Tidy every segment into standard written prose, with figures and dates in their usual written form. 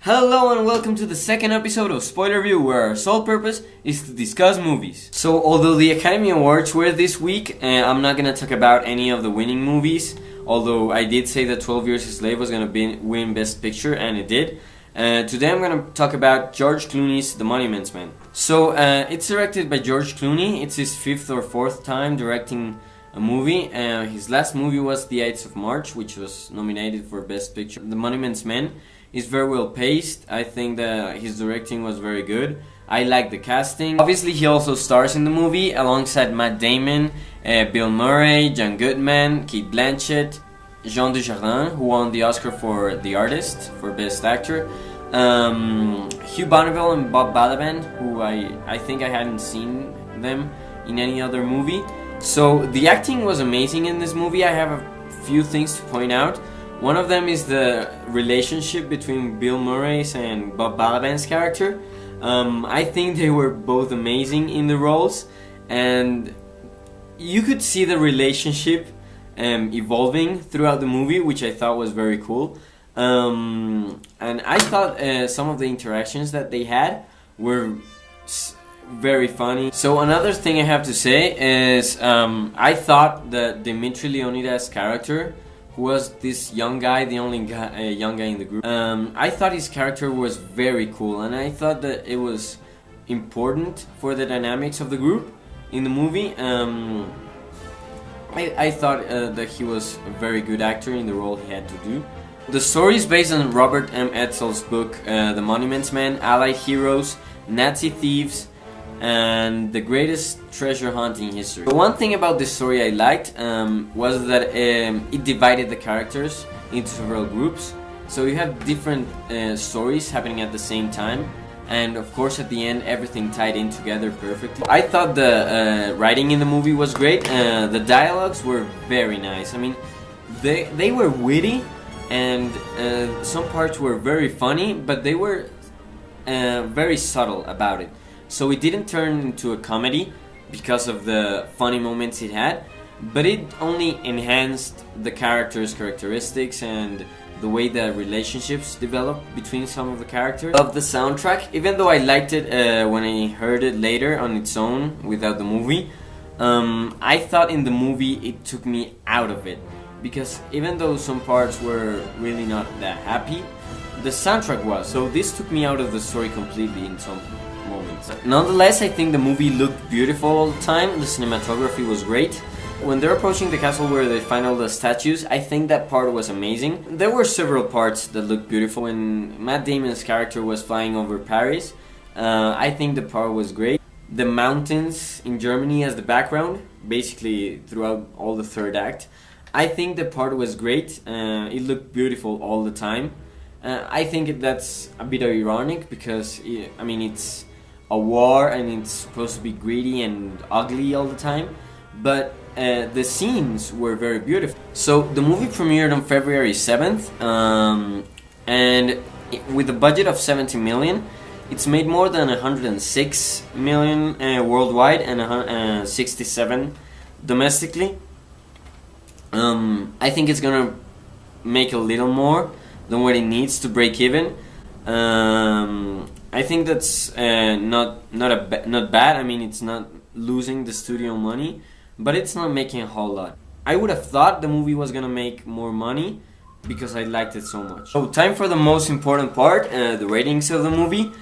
Hello and welcome to the second episode of SpoilerView, where our sole purpose is to discuss movies. So although the Academy Awards were this week, I'm not gonna talk about any of the winning movies, although I did say that 12 Years a Slave was gonna win Best Picture, and it did. Today I'm gonna talk about George Clooney's The Monuments Men. So it's directed by George Clooney. It's his fifth or fourth time directing a movie. His last movie was The Ides of March, which was nominated for Best Picture. The Monuments Men is very well paced. I think that his directing was very good. I like the casting. Obviously, he also stars in the movie alongside Matt Damon, Bill Murray, John Goodman, Kate Blanchett, Jean Dujardin, who won the Oscar for The Artist for Best Actor, Hugh Bonneville and Bob Balaban, who I think I hadn't seen them in any other movie. So the acting was amazing in this movie. I have a few things to point out. One of them is the relationship between Bill Murray's and Bob Balaban's character. I think they were both amazing in the roles, and you could see the relationship evolving throughout the movie, which I thought was very cool. And I thought some of the interactions that they had were very funny. So another thing I have to say is I thought that Dimitri Leonidas' character, who was this young guy, the only young guy in the group, I thought his character was very cool, and I thought that it was important for the dynamics of the group in the movie. I thought that he was a very good actor in the role he had to do. The story is based on Robert M. Edsall's book, The Monuments Men, Allied Heroes, Nazi Thieves, and the greatest treasure hunt in history. The one thing about this story I liked was that it divided the characters into several groups. So you have different stories happening at the same time, and of course at the end everything tied in together perfectly. I thought the writing in the movie was great. The dialogues were very nice. I mean, they were witty, and some parts were very funny, but they were very subtle about it. So it didn't turn into a comedy because of the funny moments it had, but it only enhanced the characters' characteristics and the way the relationships developed between some of the characters. Of the soundtrack, even though I liked it when I heard it later on its own without the movie, I thought in the movie it took me out of it, because even though some parts were really not that happy, the soundtrack was. So this took me out of the story completely in some moments. Nonetheless, I think the movie looked beautiful all the time. The cinematography was great. When they're approaching the castle where they find all the statues, I think that part was amazing. There were several parts that looked beautiful. When Matt Damon's character was flying over Paris, I think the part was great. The mountains in Germany as the background, basically throughout all the third act, I think the part was great. It looked beautiful all the time. I think that's a bit ironic because, I mean, it's a war and it's supposed to be greedy and ugly all the time, but the scenes were very beautiful. So the movie premiered on February 7th, and with a budget of 70 million, it's made more than 106 million worldwide and 67 domestically. I think it's gonna make a little more than what it needs to break even. I think that's not bad. I mean, it's not losing the studio money, but it's not making a whole lot. I would have thought the movie was gonna make more money because I liked it so much. So time for the most important part, the ratings of the movie.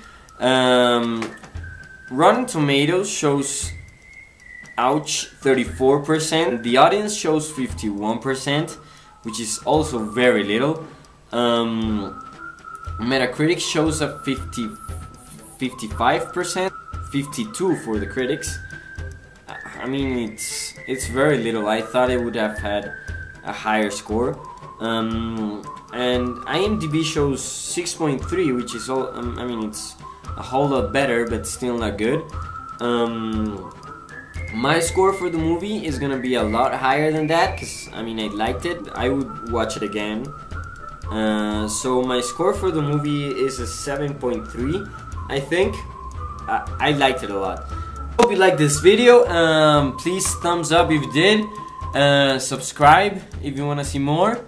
Rotten Tomatoes shows 34%. The audience shows 51%, which is also very little. Metacritic shows a 55%, 52 for the critics. I mean, it's very little. I thought it would have had a higher score. And IMDb shows 6.3, which is all. I mean, it's a whole lot better, but still not good. My score for the movie is gonna be a lot higher than that, because I mean, I liked it. I would watch it again. So my score for the movie is a 7.3, I think. I liked it a lot. Hope you liked this video. Please thumbs up if you did. Subscribe if you want to see more.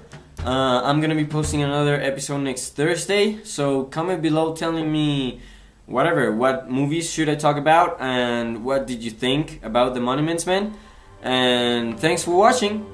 I'm gonna be posting another episode next Thursday, so comment below telling me what movies should I talk about and what did you think about The Monuments Men. And thanks for watching.